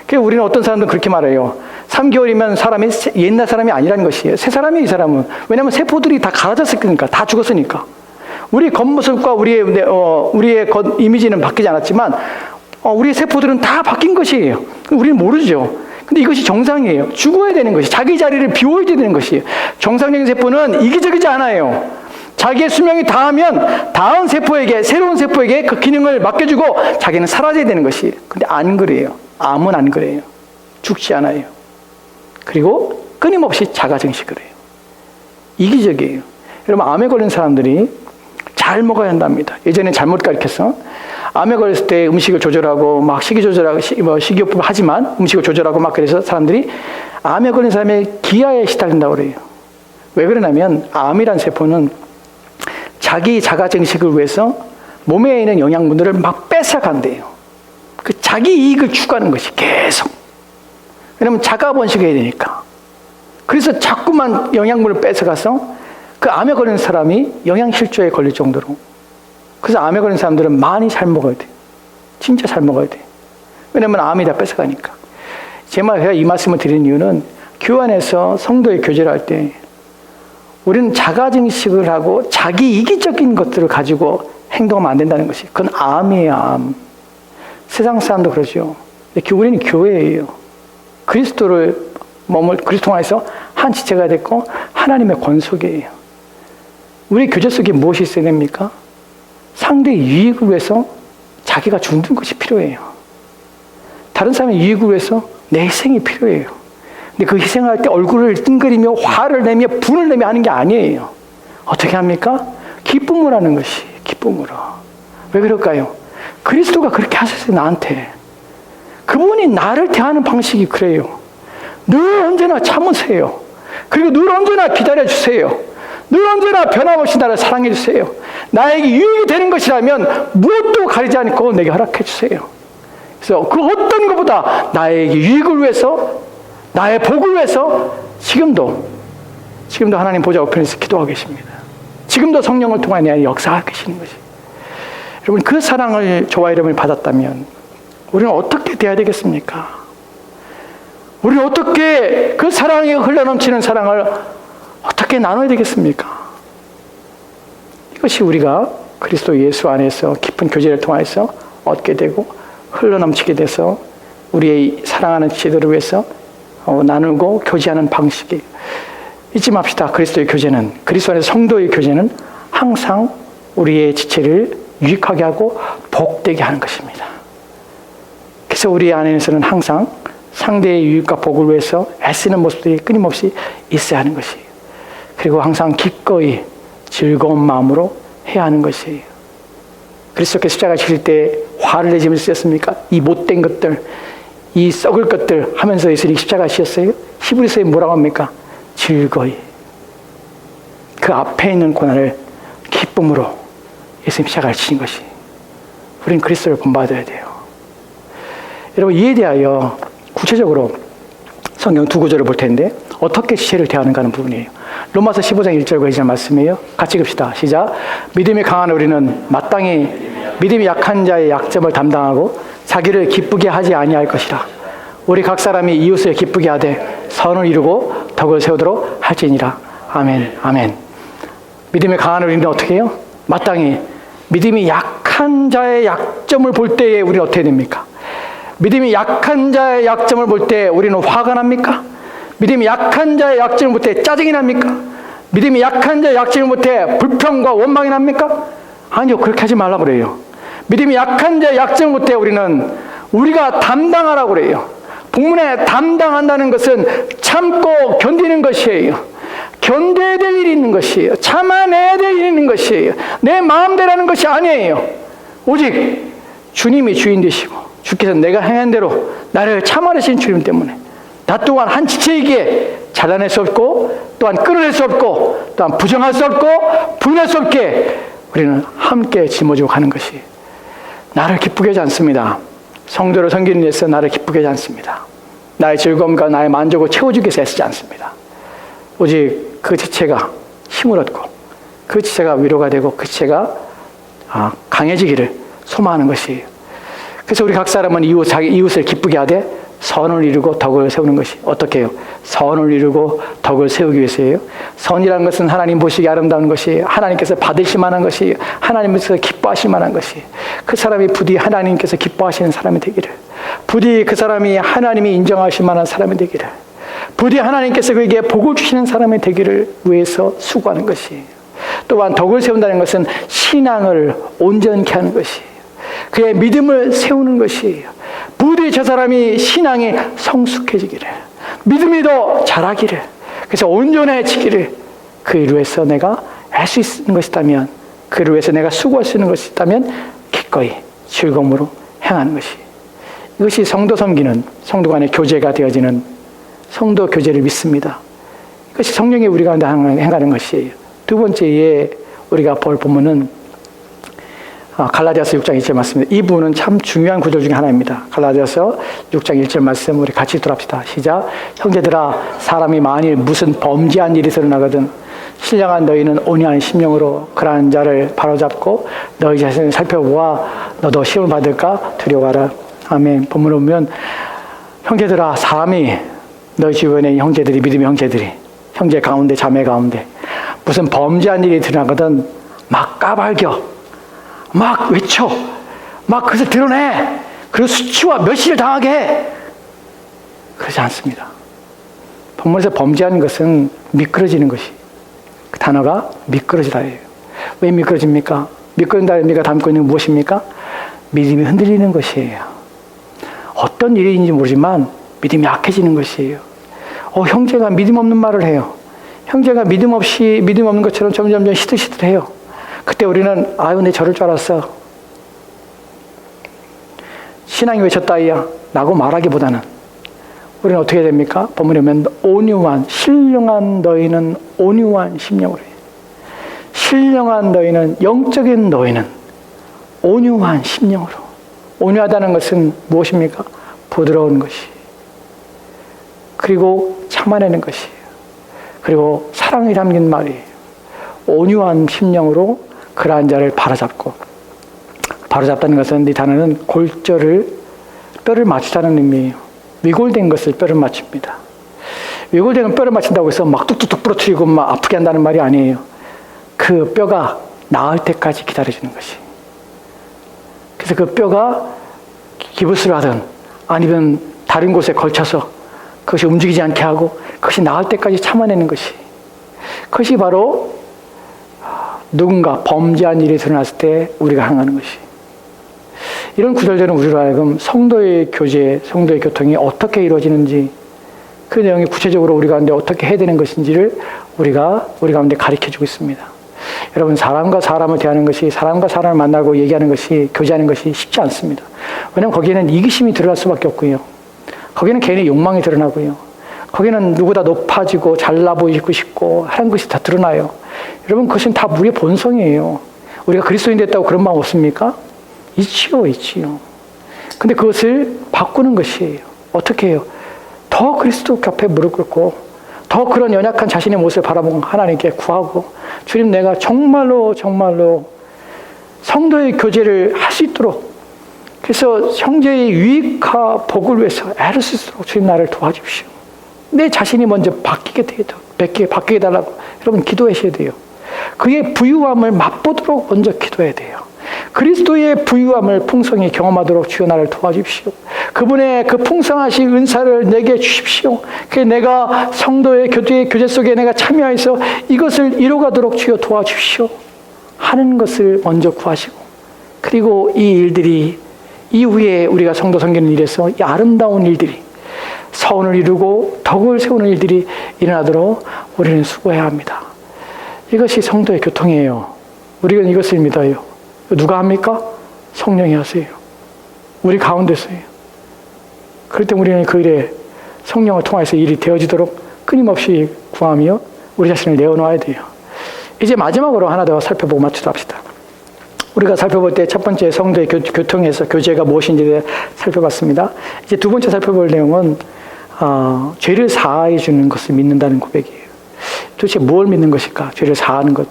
그래서 우리는 어떤 사람들은 그렇게 말해요. 3개월이면 사람이 옛날 사람이 아니라는 것이에요. 새 사람이에요, 이 사람은. 왜냐하면 세포들이 다 갈아졌으니까, 다 죽었으니까. 우리의 겉모습과 우리의 겉 이미지는 바뀌지 않았지만, 우리의 세포들은 다 바뀐 것이에요. 우리는 모르죠. 근데 이것이 정상이에요. 죽어야 되는 것이, 자기 자리를 비워야 되는 것이에요. 정상적인 세포는 이기적이지 않아요. 자기의 수명이 다하면 다음 세포에게, 새로운 세포에게 그 기능을 맡겨주고 자기는 사라져야 되는 것이에요. 근데 안 그래요. 암은 안 그래요. 죽지 않아요. 그리고 끊임없이 자가증식을 해요. 이기적이에요. 여러분, 암에 걸린 사람들이 잘 먹어야 한답니다. 예전에 잘못 가르쳐서 암에 걸렸을 때 음식을 조절하고 막 식이 조절하고 식이요법을 하지만 음식을 조절하고 막 그래서 사람들이 암에 걸린 사람의 기아에 시달린다고 그래요. 왜 그러냐면 암이란 세포는 자기 자가증식을 위해서 몸에 있는 영양분들을 막 뺏어간대요. 그 자기 이익을 추구하는 것이 계속. 왜냐면 자가 번식해야 되니까. 그래서 자꾸만 영양분을 뺏어가서 그 암에 걸린 사람이 영양실조에 걸릴 정도로. 그래서 암에 걸린 사람들은 많이 잘 먹어야 돼. 진짜 잘 먹어야 돼. 왜냐면 암이 다 뺏어가니까. 제가 이 말씀을 드리는 이유는 교회 안에서 성도의 교제를 할 때 우리는 자가증식을 하고 자기 이기적인 것들을 가지고 행동하면 안 된다는 것이, 그건 암이에요, 암. 세상 사람도 그러죠. 우리는 교회예요. 그리스도 안에서 한 지체가 됐고 하나님의 권속이에요. 우리 교제 속에 무엇이 있어야 됩니까? 상대의 유익을 위해서 자기가 죽는 것이 필요해요. 다른 사람의 유익을 위해서 내 희생이 필요해요. 근데 그 희생할 때 얼굴을 찡그리며 화를 내며 분을 내며 하는 게 아니에요. 어떻게 합니까? 기쁨으로 하는 것이, 기쁨으로. 왜 그럴까요? 그리스도가 그렇게 하셨어요, 나한테. 그분이 나를 대하는 방식이 그래요. 늘 언제나 참으세요. 그리고 늘 언제나 기다려주세요. 늘 언제나 변함없이 나를 사랑해주세요. 나에게 유익이 되는 것이라면 무엇도 가리지 않고 내게 허락해주세요. 그래서 그 어떤 것보다 나에게 유익을 위해서, 나의 복을 위해서 지금도 하나님 보좌 우편에서 기도하고 계십니다. 지금도 성령을 통해 내 안에 역사하고 계시는 것이. 여러분, 그 사랑을 저와 여러분이 받았다면 우리는 어떻게 돼야 되겠습니까? 우리는 어떻게 그 사랑에 흘러넘치는 사랑을 어떻게 나눠야 되겠습니까? 이것이 우리가 그리스도 예수 안에서 깊은 교제를 통해서 얻게 되고 흘러넘치게 돼서 우리의 사랑하는 지체들을 위해서 나누고 교제하는 방식이, 잊지 맙시다. 그리스도의 교제는, 그리스도 안에서 성도의 교제는 항상 우리의 지체를 유익하게 하고 복되게 하는 것입니다. 그래서 우리 안에서는 항상 상대의 유익과 복을 위해서 애쓰는 모습들이 끊임없이 있어야 하는 것이에요. 그리고 항상 기꺼이 즐거운 마음으로 해야 하는 것이에요. 그리스도께서 십자가 지실 때 화를 내지 않으셨습니까? 이 못된 것들, 이 썩을 것들 하면서 예수님이 십자가 지셨어요. 히브리서에 뭐라고 합니까? 즐거이. 그 앞에 있는 고난을 기쁨으로 예수님 십자가를 지신 것이. 우리는 그리스도를 본받아야 돼요. 여러분, 이에 대하여 구체적으로 성경 두 구절을 볼 텐데 어떻게 지체를 대하는가 하는 부분이에요. 로마서 15장 1절과 2절 말씀이에요. 같이 읽읍시다. 시작. 믿음이 강한 우리는 마땅히 믿음이 약한 자의 약점을 담당하고 자기를 기쁘게 하지 아니할 것이라. 우리 각 사람이 이웃을 기쁘게 하되 선을 이루고 덕을 세우도록 할지니라. 아멘. 아멘. 믿음이 강한 우리는 어떻게 해요? 마땅히 믿음이 약한 자의 약점을 볼 때에 우리는 어떻게 됩니까? 믿음이 약한 자의 약점을 볼 때 우리는 화가 납니까? 믿음이 약한 자의 약점을 볼 때 짜증이 납니까? 믿음이 약한 자의 약점을 볼 때 불평과 원망이 납니까? 아니요, 그렇게 하지 말라고 그래요. 믿음이 약한 자의 약점을 볼 때 우리가 담당하라고 그래요. 본문에 담당한다는 것은 참고 견디는 것이에요. 견뎌야 될 일이 있는 것이에요. 참아내야 될 일이 있는 것이에요. 내 마음대로라는 것이 아니에요. 오직 주님이 주인 되시고 주께서 내가 행한 대로 나를 참아내신 주님 때문에 나 또한 한 지체이기에 잘라낼 수 없고 또한 끊어낼 수 없고 또한 부정할 수 없고 부인할 수 없게 우리는 함께 짊어지고 가는 것이 나를 기쁘게 하지 않습니다. 성도를 섬기는 데서 나를 기쁘게 하지 않습니다. 나의 즐거움과 나의 만족을 채워주기 위해서 애쓰지 않습니다. 오직 그 지체가 힘을 얻고 그 지체가 위로가 되고 그 지체가 강해지기를 소망하는 것이에요. 그래서 우리 각 사람은 자기 이웃을 기쁘게 하되 선을 이루고 덕을 세우는 것이 어떻게 해요? 선을 이루고 덕을 세우기 위해서예요. 선이라는 것은 하나님 보시기 아름다운 것이에요. 하나님께서 받으실 만한 것이에요. 하나님께서 기뻐하실 만한 것이에요. 그 사람이 부디 하나님께서 기뻐하시는 사람이 되기를, 부디 그 사람이 하나님이 인정하실 만한 사람이 되기를, 부디 하나님께서 그에게 복을 주시는 사람이 되기를 위해서 수고하는 것이에요. 또한 덕을 세운다는 것은 신앙을 온전케 하는 것이에요. 그의 믿음을 세우는 것이에요. 부디 저 사람이 신앙이 성숙해지기를, 믿음이 더 자라기를, 그래서 온전해지기를, 그를 위해서 내가 할 수 있는 것이다면, 그를 위해서 내가 수고할 수 있는 것이 있다면 기꺼이 즐거움으로 행하는 것이, 이것이 성도 섬기는, 성도 간의 교제가 되어지는 성도 교제를 믿습니다. 이것이 성령이 우리 가운데 행하는 것이에요. 두 번째에 우리가 볼 본문은 갈라디아서 6장 1절 말씀입니다. 이 부분은 참 중요한 구절 중에 하나입니다. 갈라디아서 6장 1절 말씀 우리 같이 돌아봅시다. 시작. 형제들아, 사람이 만일 무슨 범죄한 일이 드러나거든 신령한 너희는 온유한 심령으로 그러한 자를 바로잡고 너희 자신을 살펴보아 너도 시험을 받을까 두려워하라. 아멘. 본문을 보면 형제들아, 사람이 너희 주변에 형제들이, 믿음의 형제들이, 형제 가운데 자매 가운데 무슨 범죄한 일이 드러나거든 막 까발겨, 막 외쳐, 막 그것을 드러내, 그리고 수치와 멸시를 당하게 해. 그러지 않습니다. 본문에서 범죄하는 것은 미끄러지는 것이, 그 단어가 미끄러지다예요. 왜 미끄러집니까? 미끄러진다는 의미가 담고 있는 건 무엇입니까? 믿음이 흔들리는 것이에요. 어떤 일인지 모르지만 믿음이 약해지는 것이에요. 형제가 믿음 없는 말을 해요. 형제가 믿음 없는 것처럼 점점 시들시들해요. 그때 우리는 내 저럴 줄 알았어, 신앙이 왜 졌다이야 라고 말하기보다는 우리는 어떻게 됩니까? 본문에 보면 온유한, 신령한 너희는 온유한 심령으로 해요. 신령한 너희는, 영적인 너희는 온유한 심령으로. 온유하다는 것은 무엇입니까? 부드러운 것이, 그리고 참아내는 것이에요. 그리고 사랑이 담긴 말이에요. 온유한 심령으로 그러한 자를 바로잡고, 바로잡다는 것은 이 단어는 뼈를 맞추다는 의미예요. 위골된 것을 뼈를 맞춥니다. 위골된 건 뼈를 맞춘다고 해서 막 뚝뚝뚝 부러뜨리고 막 아프게 한다는 말이 아니에요. 그 뼈가 나을 때까지 기다려주는 것이. 그래서 그 뼈가 기부스를 하든 아니면 다른 곳에 걸쳐서 그것이 움직이지 않게 하고 그것이 나을 때까지 참아내는 것이, 그것이 바로 누군가 범죄한 일이 드러났을 때 우리가 행하는 것이. 이런 구절들은 우리로 하여금 성도의 교제, 성도의 교통이 어떻게 이루어지는지 그 내용이 구체적으로 우리 가운데 어떻게 해야 되는 것인지를 우리 가운데 가르쳐주고 있습니다. 여러분, 사람과 사람을 대하는 것이, 사람과 사람을 만나고 얘기하는 것이, 교제하는 것이 쉽지 않습니다. 왜냐하면 거기에는 이기심이 드러날 수밖에 없고요. 거기는 개인의 욕망이 드러나고요. 거기는 누구보다 높아지고 잘나 보이고 싶고 하는 것이 다 드러나요. 여러분, 그것은 다 우리의 본성이에요. 우리가 그리스도인 됐다고 그런 마음 없습니까? 있지요. 근데 그것을 바꾸는 것이에요. 어떻게 해요? 더 그리스도 앞에 무릎 꿇고 더 그런 연약한 자신의 모습을 바라보고 하나님께 구하고, 주님, 내가 정말로 성도의 교제를 할 수 있도록, 그래서 형제의 유익과 복을 위해서 애를 쓸수록 주님 나를 도와주십시오. 내 자신이 먼저 바뀌게 달라고 여러분 기도하셔야 돼요. 그의 부유함을 맛보도록 먼저 기도해야 돼요. 그리스도의 부유함을 풍성히 경험하도록 주여 나를 도와주십시오. 그분의 그 풍성하신 은사를 내게 주십시오. 내가 성도의 교제 속에 내가 참여해서 이것을 이루어가도록 주여 도와주십시오 하는 것을 먼저 구하시고, 그리고 이 일들이 이후에 우리가 성도 섬기는 일에서 이 아름다운 일들이, 서원을 이루고 덕을 세우는 일들이 일어나도록 우리는 수고해야 합니다. 이것이 성도의 교통이에요. 우리는 이것을 믿어요. 누가 합니까? 성령이 하세요. 우리 가운데서요. 그럴 때 우리는 그 일에 성령을 통해서 일이 되어지도록 끊임없이 구하며 우리 자신을 내어놓아야 돼요. 이제 마지막으로 하나 더 살펴보고 마치도록 합시다. 우리가 살펴볼 때 첫 번째 성도의 교통에서 교제가 무엇인지 살펴봤습니다. 이제 두 번째 살펴볼 내용은 죄를 사하해 주는 것을 믿는다는 고백이에요. 도대체 무엇을 믿는 것일까? 죄를 사하는 것,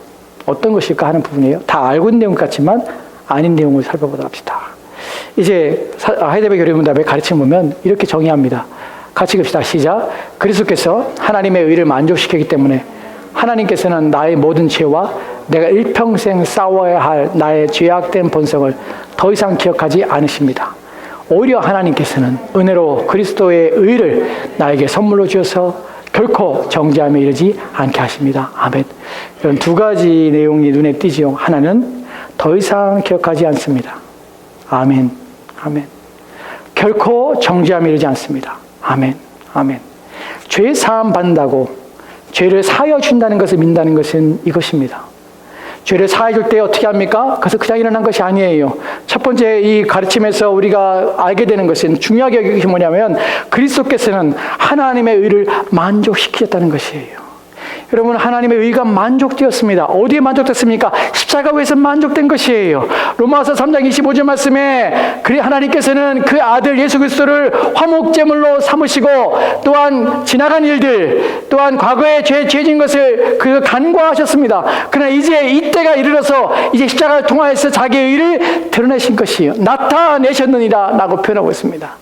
어떤 것일까 하는 부분이에요. 다 알고 있는 내용 같지만 아닌 내용을 살펴보도록 합시다. 이제 하이델베르 교리문답의 가르침을 보면 이렇게 정의합니다. 같이 봅시다. 시작. 그리스도께서 하나님의 의를 만족시키기 때문에 하나님께서는 나의 모든 죄와 내가 일평생 싸워야 할 나의 죄악된 본성을 더 이상 기억하지 않으십니다. 오히려 하나님께서는 은혜로 그리스도의 의를 나에게 선물로 주셔서 결코 정죄함에 이르지 않게 하십니다. 아멘. 이런 두 가지 내용이 눈에 띄지요. 하나는 더 이상 기억하지 않습니다. 아멘. 결코 정죄함에 이르지 않습니다. 아멘. 죄 사함 받는다고 죄를 사하여 준다는 것을 믿는다는 것은 이것입니다. 죄를 사하여 줄 때 어떻게 합니까? 그래서 그냥 일어난 것이 아니에요. 첫 번째 이 가르침에서 우리가 알게 되는 것은, 중요하게 여기는 것이 뭐냐면, 그리스도께서는 하나님의 의를 만족시키셨다는 것이에요. 여러분, 하나님의 의가 만족되었습니다. 어디에 만족됐습니까? 십자가 위에서 만족된 것이에요. 로마서 3장 25절 말씀에 그리 하나님께서는 그 아들 예수 그리스도를 화목제물로 삼으시고, 또한 지나간 일들, 또한 과거에 죄진 것을 그 간과하셨습니다. 그러나 이제 이때가 이르러서 이제 십자가를 통하여서 자기의 의를 드러내신 것이에요. 나타내셨느니라 라고 표현하고 있습니다.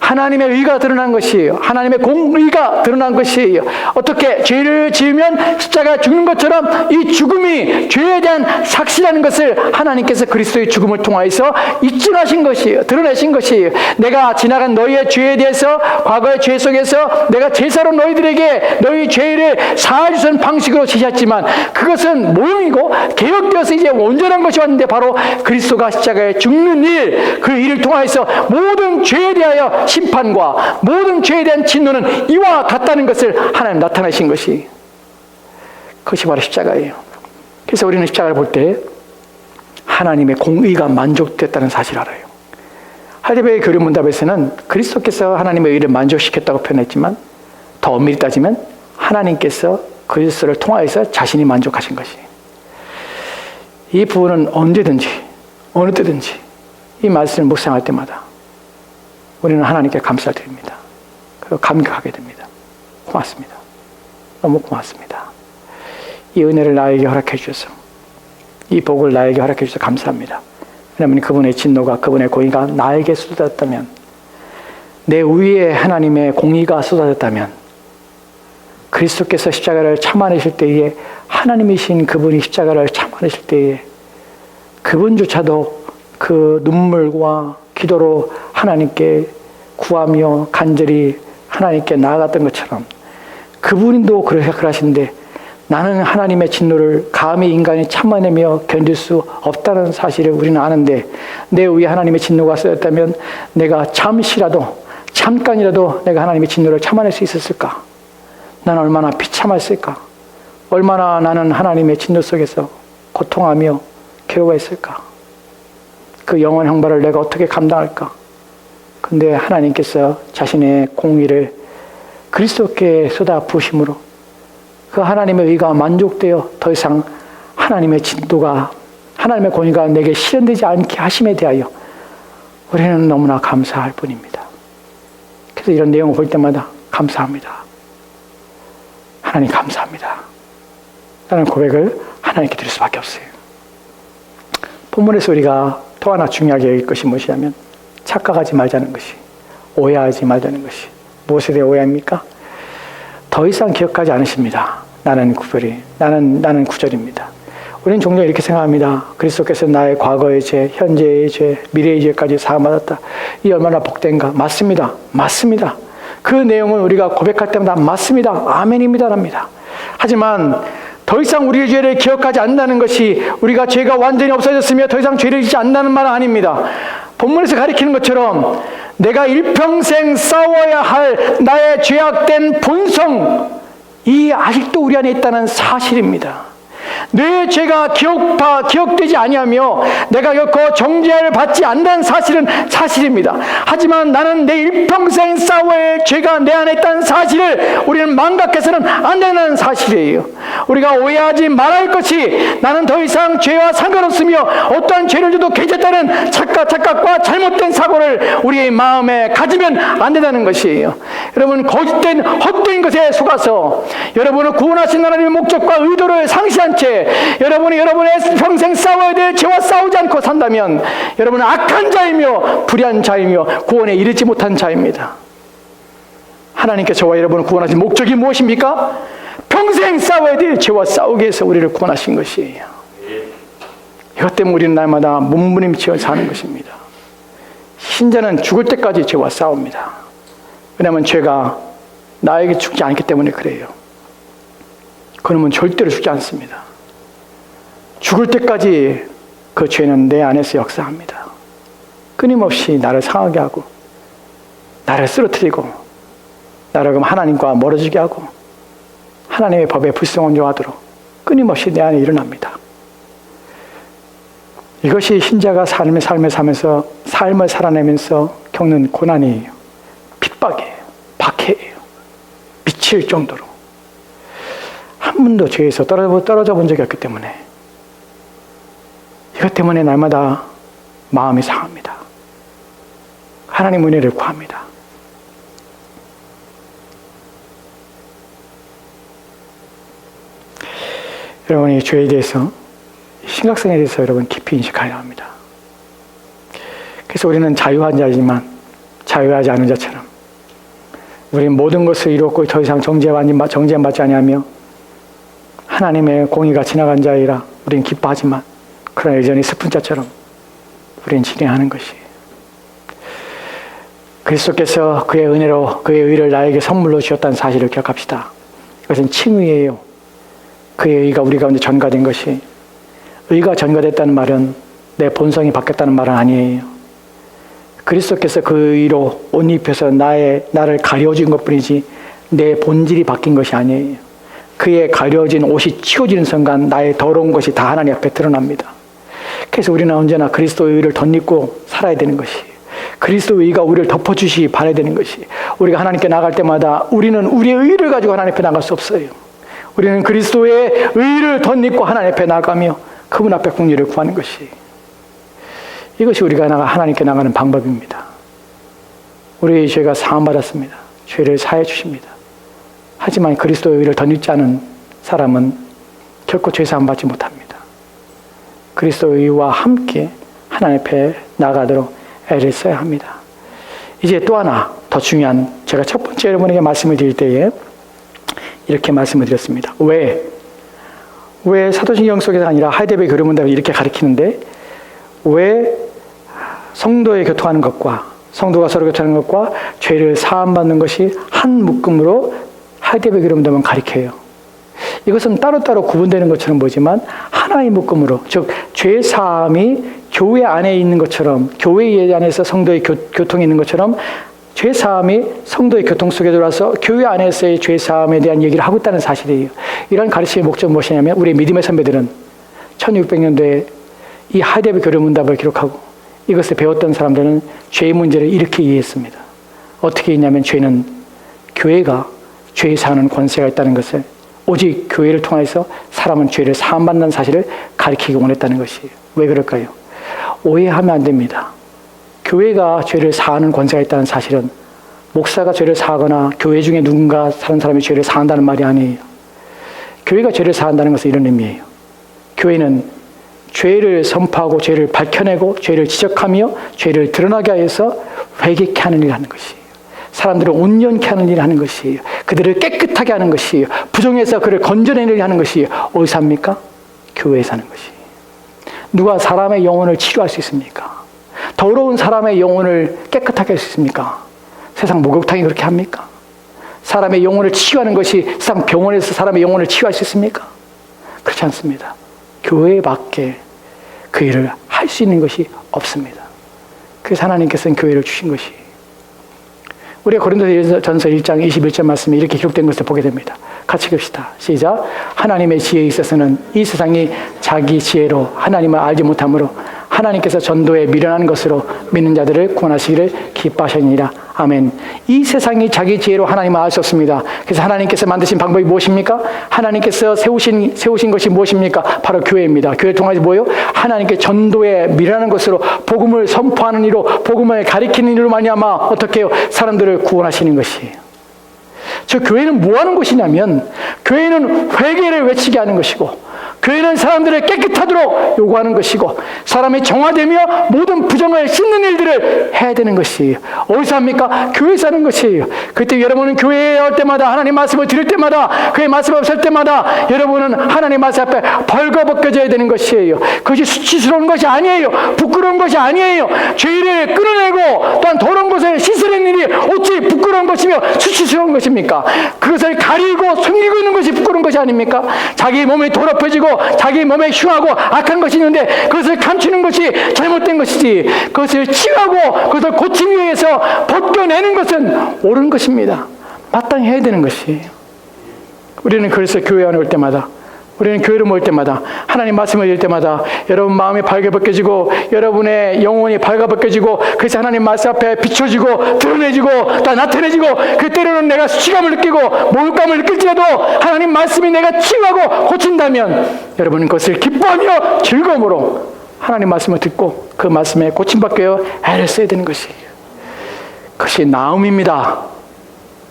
하나님의 의가 드러난 것이에요. 하나님의 공의가 드러난 것이에요. 어떻게? 죄를 지으면 십자가에 죽는 것처럼 이 죽음이 죄에 대한 삭시라는 것을 하나님께서 그리스도의 죽음을 통하여서 입증하신 것이에요. 드러내신 것이에요. 내가 지나간 너희의 죄에 대해서, 과거의 죄 속에서 내가 제사로 너희들에게 너희 죄를 사하여 주신 방식으로 지셨지만, 그것은 모형이고 개혁되어서 이제 온전한 것이 왔는데, 바로 그리스도가 십자가에 죽는 일, 그 일을 통하여서 모든 죄에 대하여 심판과 모든 죄에 대한 진노는 이와 같다는 것을 하나님 나타내신 것이, 그것이 바로 십자가예요. 그래서 우리는 십자가를 볼 때 하나님의 공의가 만족됐다는 사실을 알아요. 하이델베르 교리문답에서는 그리스도께서 하나님의 의를 만족시켰다고 표현했지만, 더 엄밀히 따지면 하나님께서 그리스도를 통하여서 자신이 만족하신 것이에요. 이 부분은 언제든지 어느 때든지 이 말씀을 묵상할 때마다 우리는 하나님께 감사를 드립니다. 그리고 감격하게 됩니다. 고맙습니다. 너무 고맙습니다. 이 은혜를 나에게 허락해 주셔서, 이 복을 나에게 허락해 주셔서 감사합니다. 왜냐하면 그분의 진노가, 그분의 공의가 나에게 쏟아졌다면, 내 위에 하나님의 공의가 쏟아졌다면, 그리스도께서 십자가를 참아내실 때에, 하나님이신 그분이 십자가를 참아내실 때에 그분조차도 그 눈물과 기도로 하나님께 구하며 간절히 하나님께 나아갔던 것처럼, 그분도 그렇게 하시는데, 나는 하나님의 진노를 감히 인간이 참아내며 견딜 수 없다는 사실을 우리는 아는데, 내 위에 하나님의 진노가 쏟아졌다면 내가 잠깐이라도 내가 하나님의 진노를 참아낼 수 있었을까? 나는 얼마나 비참했을까? 얼마나 나는 하나님의 진노 속에서 고통하며 괴로워했을까? 그 영원 형벌을 내가 어떻게 감당할까? 근데 하나님께서 자신의 공의를 그리스도께 쏟아 부으심으로 그 하나님의 의가 만족되어 더 이상 하나님의 진도가, 하나님의 공의가 내게 실현되지 않게 하심에 대하여 우리는 너무나 감사할 뿐입니다. 그래서 이런 내용을 볼 때마다 감사합니다. 하나님 감사합니다. 라는 고백을 하나님께 드릴 수밖에 없어요. 본문에서 우리가 또 하나 중요하게 여길 것이 무엇이냐면 착각하지 말자는 것이, 오해하지 말자는 것이. 무엇에 대해 오해합니까? 더 이상 기억하지 않으십니다. 나는 구절입니다. 우리는 종종 이렇게 생각합니다. 그리스도께서 나의 과거의 죄, 현재의 죄, 미래의 죄까지 사함받았다. 이 얼마나 복된가. 맞습니다. 맞습니다. 그 내용은 우리가 고백할 때마다 맞습니다. 아멘입니다. 랍니다. 하지만 더 이상 우리의 죄를 기억하지 않는다는 것이 우리가 죄가 완전히 없어졌으며 더 이상 죄를 짓지 않는다는 말은 아닙니다. 본문에서 가리키는 것처럼 내가 일평생 싸워야 할 나의 죄악된 본성, 이 아직도 우리 안에 있다는 사실입니다. 내 죄가 기억되지 아니하며 내가 결코 정죄를 받지 않는 사실은 사실입니다. 하지만 나는 내 일평생 싸워야 할 죄가 내 안에 있다는 사실을 우리는 망각해서는 안 되는 사실이에요. 우리가 오해하지 말아야 할 것이 나는 더 이상 죄와 상관없으며 어떠한 죄를 져도 괜찮다는 착각과 잘못된 사고를 우리의 마음에 가지면 안 된다는 것이에요. 여러분, 거짓된 헛된 것에 속아서 여러분을 구원하신 하나님의 목적과 의도를 상실한 채 여러분의 평생 싸워야 될 죄와 싸우지 않고 산다면 여러분은 악한 자이며 불의한 자이며 구원에 이르지 못한 자입니다. 하나님께서 저와 여러분을 구원하신 목적이 무엇입니까? 평생 싸워야 될 죄와 싸우기 위해서 우리를 구원하신 것이에요. 이것 때문에 우리는 날마다 몸부림치며 사는 것입니다. 신자는 죽을 때까지 죄와 싸웁니다. 왜냐하면 죄가 나에게 죽지 않기 때문에 그래요. 그놈은 절대로 죽지 않습니다. 죽을 때까지 그 죄는 내 안에서 역사합니다. 끊임없이 나를 상하게 하고 나를 쓰러뜨리고 나를 하나님과 멀어지게 하고 하나님의 법에 불순종하도록 끊임없이 내 안에 일어납니다. 이것이 신자가 삶을 살아내면서 겪는 고난이에요. 핍박이에요. 박해예요. 미칠 정도로. 한 번도 죄에서 떨어져 본 적이 없기 때문에 이것 때문에 날마다 마음이 상합니다. 하나님 은혜를 구합니다. 여러분이 죄에 대해서, 심각성에 대해서 여러분 깊이 인식해야 합니다. 그래서 우리는 자유한 자이지만 자유하지 않은 자처럼 우리는 모든 것을 이뤘고 더 이상 정죄받지 아니하며 하나님의 공의가 지나간 자이라 우리는 기뻐하지만 그러나 여전히 슬픈 자처럼 우리는 진행하는 것이에요. 그리스도께서 그의 은혜로 그의 의를 나에게 선물로 주셨다는 사실을 기억합시다. 이것은 칭의예요. 그의 의가 우리 가운데 전가된 것이, 의가 전가됐다는 말은 내 본성이 바뀌었다는 말은 아니에요. 그리스도께서 그 의로 옷 입혀서 나를 가려준 것뿐이지 내 본질이 바뀐 것이 아니에요. 그의 가려진 옷이 치워지는 순간 나의 더러운 것이 다 하나님 앞에 드러납니다. 그래서 우리는 언제나 그리스도의 의를 덧입고 살아야 되는 것이, 그리스도의 의가 우리를 덮어주시기 바라야 되는 것이, 우리가 하나님께 나갈 때마다 우리는 우리의 의를 가지고 하나님 앞에 나갈 수 없어요. 우리는 그리스도의 의를 덧입고 하나님 앞에 나가며 그분 앞에 공의를 구하는 것이, 이것이 우리가 하나님께 나가는 방법입니다. 우리의 죄가 사함받았습니다. 죄를 사해 주십니다. 하지만 그리스도의 의를 덧입지 않은 사람은 결코 죄 사함받지 못합니다. 그리스도의 의와 함께 하나님 앞에 나가도록 애를 써야 합니다. 이제 또 하나 더 중요한, 제가 첫 번째 여러분에게 말씀을 드릴 때에 이렇게 말씀을 드렸습니다. 왜 사도신경 속에서 아니라 하이데베르 교리문답이 이렇게 가르치는데, 왜 성도의 교통하는 것과 성도가 서로 교통하는 것과 죄를 사함받는 것이 한 묶음으로 하이데베르 교리문답은 가르쳐요. 이것은 따로따로 구분되는 것처럼 보지만 하나의 묶음으로, 즉 죄 사함이 교회 안에 있는 것처럼, 교회 안에서 성도의 교통이 있는 것처럼 죄사함이 성도의 교통 속에 들어와서 교회 안에서의 죄사함에 대한 얘기를 하고 있다는 사실이에요. 이런 가르침의 목적은 무엇이냐면 우리 믿음의 선배들은 1600년도에 이 하이데베 교류문답을 기록하고 이것을 배웠던 사람들은 죄의 문제를 이렇게 이해했습니다. 어떻게 했냐면 죄는 교회가 죄 사하는 권세가 있다는 것을, 오직 교회를 통해서 사람은 죄를 사함받는 사실을 가르치기 원했다는 것이에요. 왜 그럴까요? 오해하면 안 됩니다. 교회가 죄를 사하는 권세가 있다는 사실은 목사가 죄를 사하거나 교회 중에 누군가 사는 사람이 죄를 사한다는 말이 아니에요. 교회가 죄를 사한다는 것은 이런 의미예요. 교회는 죄를 선포하고 죄를 밝혀내고 죄를 지적하며 죄를 드러나게 하여서 회개케 하는 일을 하는 것이에요. 사람들을 온전케 하는 일을 하는 것이에요. 그들을 깨끗하게 하는 것이에요. 부정에서 그를 건져내는 일을 하는 것이에요. 어디서 합니까? 교회에서 하는 것이에요. 누가 사람의 영혼을 치료할 수 있습니까? 더러운 사람의 영혼을 깨끗하게 할 수 있습니까? 세상 목욕탕이 그렇게 합니까? 사람의 영혼을 치유하는 것이 세상 병원에서 사람의 영혼을 치유할 수 있습니까? 그렇지 않습니다. 교회밖에 그 일을 할 수 있는 것이 없습니다. 그래서 하나님께서는 교회를 주신 것이, 우리가 고린도전서 1장 21절 말씀에 이렇게 기록된 것을 보게 됩니다. 같이 읽읍시다. 시작. 하나님의 지혜에 있어서는 이 세상이 자기 지혜로 하나님을 알지 못함으로 하나님께서 전도에 미련한 것으로 믿는 자들을 구원하시기를 기뻐하셨느니라. 아멘. 이 세상이 자기 지혜로 하나님을 알 수 없습니다. 그래서 하나님께서 만드신 방법이 무엇입니까? 하나님께서 세우신 것이 무엇입니까? 바로 교회입니다. 교회를 통해서 뭐예요? 하나님께 전도에 미련한 것으로 복음을 선포하는 이로, 복음을 가리키는 이로 말미암아 어떻게 해요? 사람들을 구원하시는 것이에요. 저 교회는 뭐 하는 곳이냐면, 교회는 회개를 외치게 하는 것이고, 교회는 사람들을 깨끗하도록 요구하는 것이고, 사람이 정화되며 모든 부정을 씻는 일들을 해야 되는 것이에요. 어디서 합니까? 교회에서 하는 것이에요. 그때 여러분은 교회에 올 때마다, 하나님 말씀을 들을 때마다, 그의 말씀을 설 때마다 여러분은 하나님 말씀 앞에 벌거벗겨져야 되는 것이에요. 그것이 수치스러운 것이 아니에요. 부끄러운 것이 아니에요. 죄를 끌어내고 또한 더러운 것을 씻으려는 일이 어찌 부끄러운 것이며 수치스러운 것입니까? 그것을 가리고 숨기고 있는 것이 부끄러운 것이 아닙니까? 자기 몸이 더럽혀지고 자기 몸에 흉하고 악한 것이 있는데 그것을 감추는 것이 잘못된 것이지, 그것을 치유하고 그것을 고치기 위해서 벗겨내는 것은 옳은 것입니다. 마땅히 해야 되는 것이에요. 우리는 그래서 교회 안에 올 때마다, 우리는 교회를 모일 때마다, 하나님 말씀을 읽을 때마다 여러분 마음이 밝게 벗겨지고 여러분의 영혼이 밝게 벗겨지고, 그래서 하나님 말씀 앞에 비춰지고 드러내지고 다 나타내지고, 그 때로는 내가 수치감을 느끼고 모욕감을 느낄지라도 하나님 말씀이 내가 치유하고 고친다면 여러분은 그것을 기뻐하며 즐거움으로 하나님 말씀을 듣고 그 말씀에 고침받게 애를 써야 되는 것이에요. 그것이 나음입니다.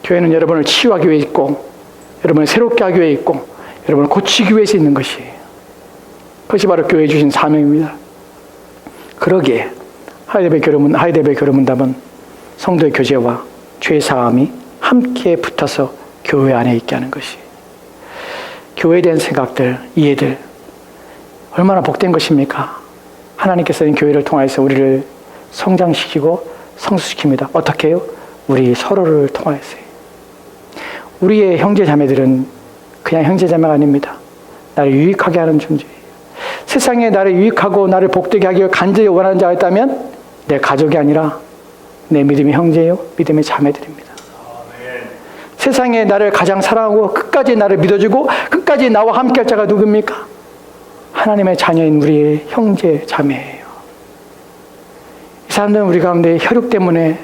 교회는 여러분을 치유하기 위해 있고, 여러분을 새롭게 하기 위해 있고, 여러분을 고치기 위해서 있는 것이에요. 그것이 바로 교회에 주신 사명입니다. 그러기에 하이데베 교류문답은 성도의 교제와 죄사함이 함께 붙어서 교회 안에 있게 하는 것이에요. 교회에 대한 생각들, 이해들 얼마나 복된 것입니까? 하나님께서는 교회를 통해서 우리를 성장시키고 성수시킵니다. 어떻게 해요? 우리 서로를 통해서요. 우리의 형제 자매들은 그냥 형제자매가 아닙니다. 나를 유익하게 하는 존재예요. 세상에 나를 유익하고 나를 복되게 하기를 간절히 원하는 자가 있다면 내 가족이 아니라 내 믿음의 형제요, 믿음의 자매들입니다. 아멘. 세상에 나를 가장 사랑하고 끝까지 나를 믿어주고 끝까지 나와 함께할 자가 누굽니까? 하나님의 자녀인 우리의 형제 자매예요. 이 사람들은 우리 가운데 혈육 때문에,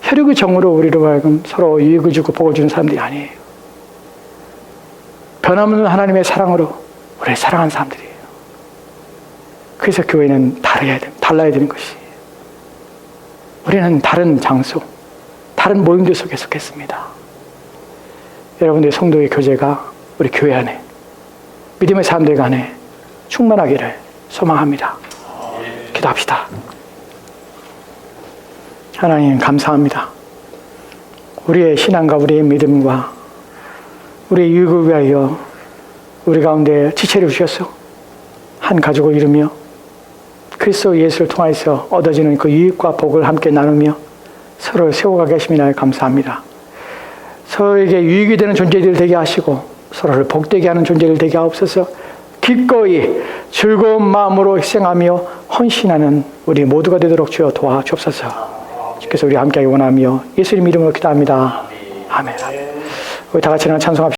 혈육의 정으로 우리로 하여금 서로 유익을 주고 복을 주는 사람들이 아니에요. 변함없는 하나님의 사랑으로 우리를 사랑하는 사람들이에요. 그래서 교회는 달라야 되는 것이에요. 우리는 다른 장소, 다른 모임들 속에 속했습니다. 여러분들의 성도의 교제가 우리 교회 안에, 믿음의 사람들 간에 충만하기를 소망합니다. 기도합시다. 하나님 감사합니다. 우리의 신앙과 우리의 믿음과 우리의 유익을 위하여 우리 가운데 지체를 주셔서 한 가족을 이루며 그리스도 예수를 통해서 얻어지는 그 유익과 복을 함께 나누며 서로를 세워가게 하심이나 감사합니다. 서로에게 유익이 되는 존재들 되게 하시고 서로를 복되게 하는 존재들 되게 하옵소서. 기꺼이 즐거운 마음으로 희생하며 헌신하는 우리 모두가 되도록 주여 도와주옵소서. 주께서 우리 함께하기 원하며 예수님 이름으로 기도합니다. 아멘. 우리 다 같이 찬송합시다.